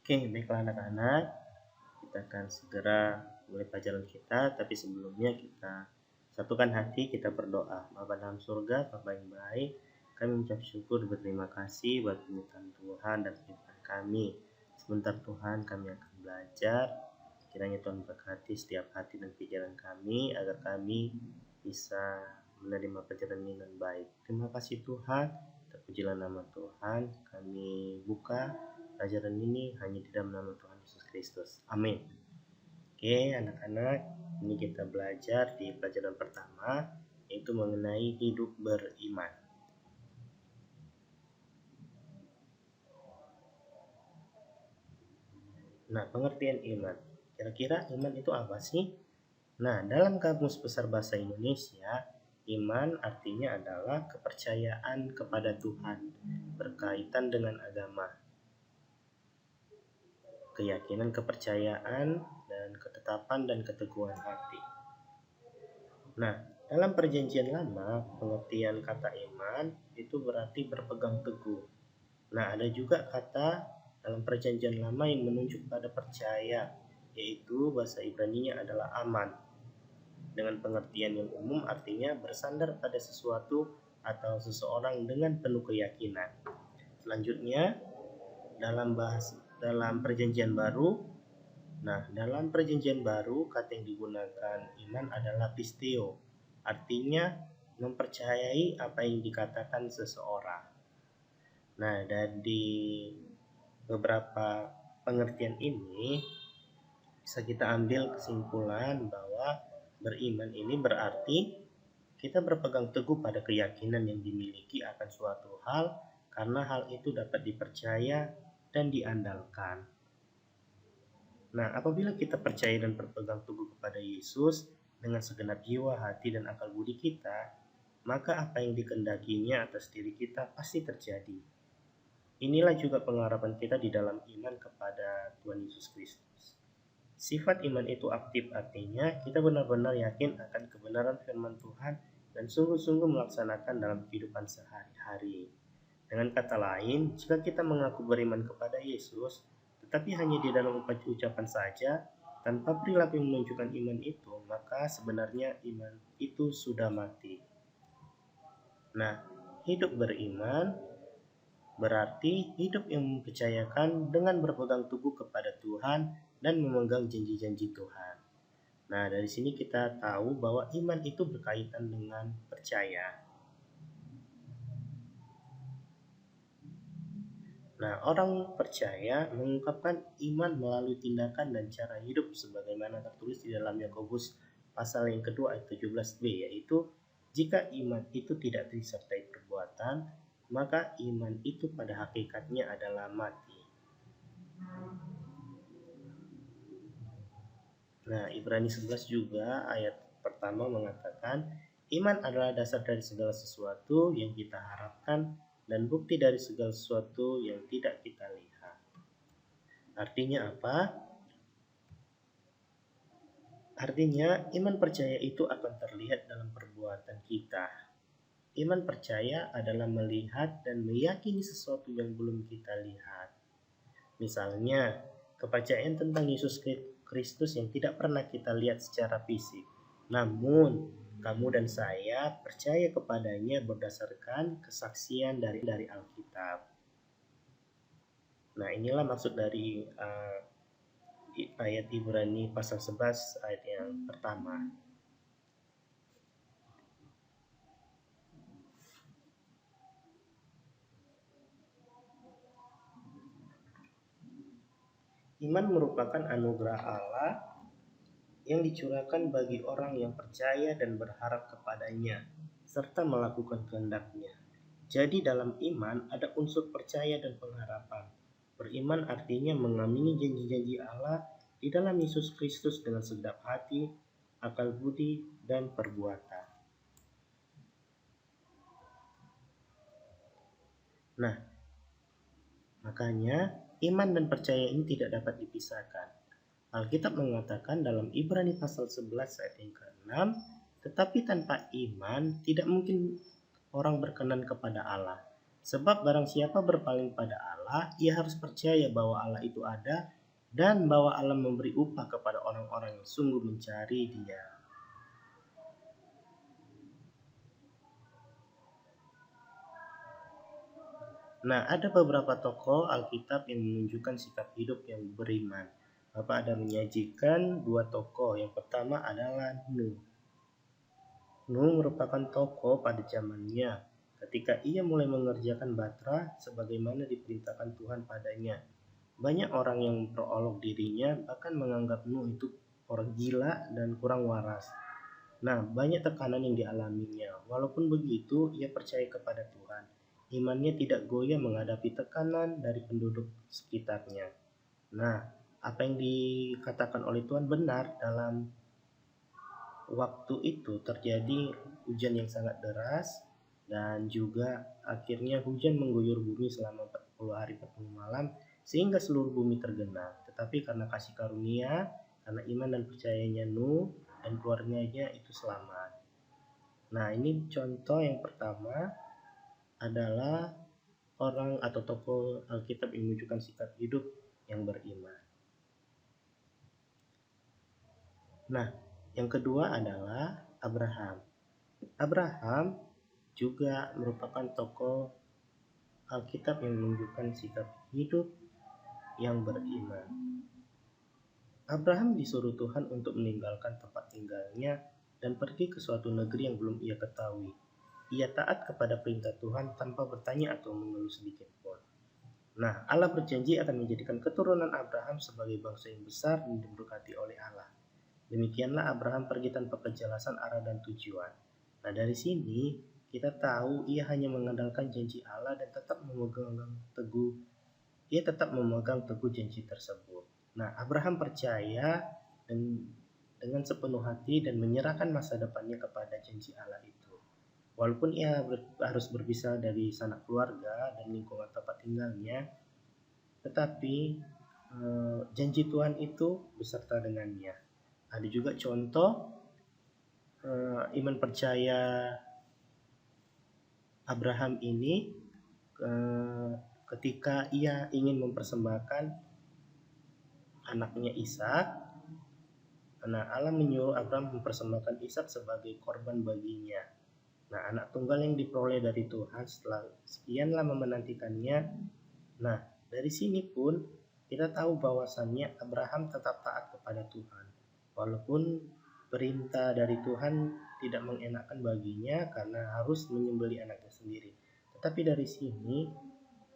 Oke, baiklah anak-anak, kita akan segera mulai pelajaran kita, tapi sebelumnya kita satukan hati, kita berdoa. Bapa dalam surga, Bapa yang baik, kami mengucap syukur berterima kasih buat pembukaan Tuhan dan firman kami. Sebentar Tuhan, kami akan belajar. Kiranya Tuhan berkati setiap hati dan pikiran kami, agar kami bisa menerima pelajaran ini dengan baik. Terima kasih Tuhan, terpujilah nama Tuhan. Kami buka pelajaran ini hanya di dalam nama Tuhan Yesus Kristus. Amin. Oke, anak-anak, ini kita belajar di pelajaran pertama, yaitu mengenai hidup beriman. Nah, pengertian iman. Kira-kira iman itu apa sih? Nah, dalam Kamus Besar Bahasa Indonesia, iman artinya adalah kepercayaan kepada Tuhan berkaitan dengan agama, keyakinan, kepercayaan, dan ketetapan dan keteguhan hati. Nah, dalam Perjanjian Lama, pengertian kata iman itu berarti berpegang teguh. Nah, ada juga kata dalam Perjanjian Lama yang menunjuk pada percaya, yaitu bahasa Ibrani-nya adalah aman. Dengan pengertian yang umum artinya bersandar pada sesuatu atau seseorang dengan penuh keyakinan. Selanjutnya, dalam Perjanjian Baru, dalam Perjanjian Baru kata yang digunakan iman adalah pisteo, artinya mempercayai apa yang dikatakan seseorang. Nah, dari beberapa pengertian ini bisa kita ambil kesimpulan bahwa beriman ini berarti kita berpegang teguh pada keyakinan yang dimiliki akan suatu hal karena hal itu dapat dipercaya dan diandalkan. Nah, apabila kita percaya dan berpegang teguh kepada Yesus dengan segenap jiwa, hati, dan akal budi kita, maka apa yang dikehendakinya atas diri kita pasti terjadi. Inilah juga pengharapan kita di dalam iman kepada Tuhan Yesus Kristus. Sifat iman itu aktif, artinya kita benar-benar yakin akan kebenaran firman Tuhan dan sungguh-sungguh melaksanakan dalam kehidupan sehari-hari. Dengan kata lain, jika kita mengaku beriman kepada Yesus, tetapi hanya di dalam ucapan saja, tanpa perilaku yang menunjukkan iman itu, maka sebenarnya iman itu sudah mati. Nah, hidup beriman berarti hidup yang mempercayakan dengan berpegang teguh kepada Tuhan dan memegang janji-janji Tuhan. Nah, dari sini kita tahu bahwa iman itu berkaitan dengan percaya. Nah, orang percaya mengungkapkan iman melalui tindakan dan cara hidup sebagaimana tertulis di dalam Yakobus pasal yang kedua ayat 17b, yaitu jika iman itu tidak disertai perbuatan, maka iman itu pada hakikatnya adalah mati. Nah, Ibrani 11 juga ayat pertama mengatakan, iman adalah dasar dari segala sesuatu yang kita harapkan dan bukti dari segala sesuatu yang tidak kita lihat. Artinya apa? Artinya iman percaya itu akan terlihat dalam perbuatan kita. Iman percaya adalah melihat dan meyakini sesuatu yang belum kita lihat. Misalnya, kepercayaan tentang Yesus Kristus yang tidak pernah kita lihat secara fisik. Namun, kamu dan saya percaya kepadanya berdasarkan kesaksian dari Alkitab. Nah, inilah maksud dari ayat Ibrani pasal 11 ayat yang pertama. Iman merupakan anugerah Allah yang dicurahkan bagi orang yang percaya dan berharap kepadanya, serta melakukan kehendak-Nya. Jadi dalam iman ada unsur percaya dan pengharapan. Beriman artinya mengamini janji-janji Allah di dalam Yesus Kristus dengan segenap hati, akal budi, dan perbuatan. Nah, makanya iman dan percaya ini tidak dapat dipisahkan. Alkitab mengatakan dalam Ibrani pasal 11 ayat yang ke-6, tetapi tanpa iman tidak mungkin orang berkenan kepada Allah. Sebab barang siapa berpaling pada Allah, ia harus percaya bahwa Allah itu ada dan bahwa Allah memberi upah kepada orang-orang yang sungguh mencari Dia. Nah, ada beberapa tokoh Alkitab yang menunjukkan sikap hidup yang beriman. Bapak ada menyajikan dua tokoh. Yang pertama adalah Nuh. Nuh merupakan tokoh pada zamannya ketika ia mulai mengerjakan batra sebagaimana diperintahkan Tuhan padanya. Banyak orang yang memperolok dirinya bahkan menganggap Nuh itu orang gila dan kurang waras. Nah, banyak tekanan yang dialaminya. Walaupun begitu, ia percaya kepada Tuhan. Imannya tidak goyah menghadapi tekanan dari penduduk sekitarnya. Nah, apa yang dikatakan oleh Tuhan benar. Dalam waktu itu terjadi hujan yang sangat deras dan juga akhirnya hujan mengguyur bumi selama 40 hari 40 malam sehingga seluruh bumi tergenang. Tetapi karena kasih karunia, karena iman dan percayanya Nuh dan keluarganya itu selamat. Nah, ini contoh yang pertama adalah orang atau tokoh Alkitab yang menunjukkan sikap hidup yang beriman. Nah, yang kedua adalah Abraham. Abraham juga merupakan tokoh Alkitab yang menunjukkan sikap hidup yang beriman. Abraham disuruh Tuhan untuk meninggalkan tempat tinggalnya dan pergi ke suatu negeri yang belum ia ketahui. Ia taat kepada perintah Tuhan tanpa bertanya atau mengeluh sedikit pun. Nah, Allah berjanji akan menjadikan keturunan Abraham sebagai bangsa yang besar dan diberkati oleh Allah. Demikianlah Abraham pergi tanpa kejelasan arah dan tujuan. Nah, dari sini kita tahu ia hanya mengandalkan janji Allah dan tetap memegang teguh janji tersebut. Nah, Abraham percaya dan dengan sepenuh hati dan menyerahkan masa depannya kepada janji Allah itu. Walaupun ia harus berpisah dari sanak keluarga dan lingkungan tempat tinggalnya, tetapi janji Tuhan itu beserta dengannya. Ada juga contoh iman percaya Abraham ini ketika ia ingin mempersembahkan anaknya Ishak. Nah, Allah menyuruh Abraham mempersembahkan Ishak sebagai korban baginya. Nah, anak tunggal yang diperoleh dari Tuhan setelah sekian lama menantikannya. Nah, dari sini pun kita tahu bahwasannya Abraham tetap taat kepada Tuhan. Walaupun perintah dari Tuhan tidak mengenakan baginya karena harus menyembelih anaknya sendiri. Tetapi dari sini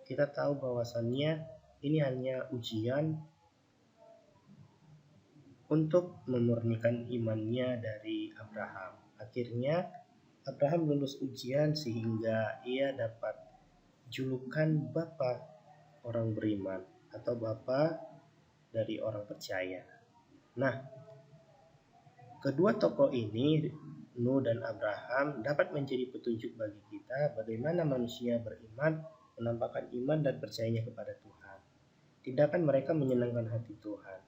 kita tahu bahwasannya ini hanya ujian untuk memurnikan imannya dari Abraham. Akhirnya Abraham lulus ujian sehingga ia dapat julukan Bapa orang beriman atau Bapa dari orang percaya. Nah, kedua tokoh ini, Nuh dan Abraham, dapat menjadi petunjuk bagi kita bagaimana manusia beriman menampakkan iman dan percayanya kepada Tuhan. Tindakan mereka menyenangkan hati Tuhan.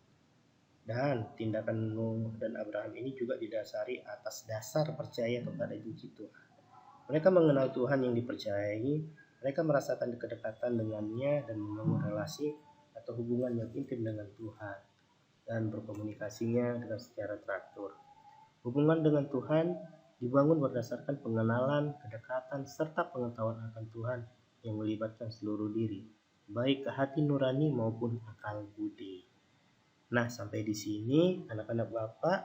Dan tindakan Nuh dan Abraham ini juga didasari atas dasar percaya kepada janji Tuhan. Mereka mengenal Tuhan yang dipercayai, mereka merasakan kedekatan dengannya dan membangun relasi atau hubungan yang intim dengan Tuhan dan berkomunikasinya dengan secara teratur. Hubungan dengan Tuhan dibangun berdasarkan pengenalan, kedekatan, serta pengetahuan akan Tuhan yang melibatkan seluruh diri, baik ke hati nurani maupun akal budi. Nah, sampai di sini anak-anak Bapak,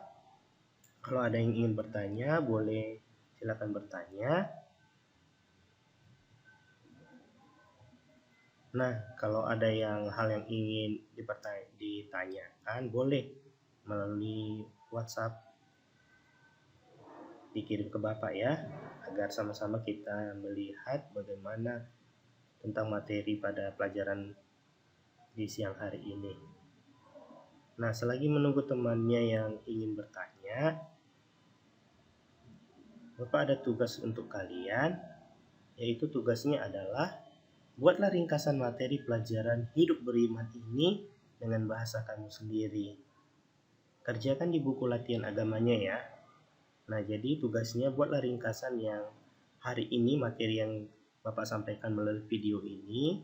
kalau ada yang ingin bertanya, boleh silakan bertanya. Nah, kalau ada hal yang ingin ditanyakan, boleh melalui WhatsApp dikirim ke Bapak ya, agar sama-sama kita melihat bagaimana tentang materi pada pelajaran di siang hari ini. Nah, selagi menunggu temannya yang ingin bertanya, Bapak ada tugas untuk kalian, yaitu tugasnya adalah buatlah ringkasan materi pelajaran hidup beriman ini dengan bahasa kamu sendiri. Kerjakan di buku latihan agamanya ya. Nah, jadi tugasnya buatlah ringkasan yang hari ini materi yang Bapak sampaikan melalui video ini,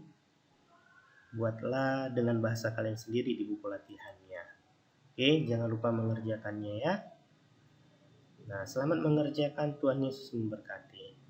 buatlah dengan bahasa kalian sendiri di buku latihannya. Oke, jangan lupa mengerjakannya ya. Nah, selamat mengerjakan, Tuhan Yesus memberkati.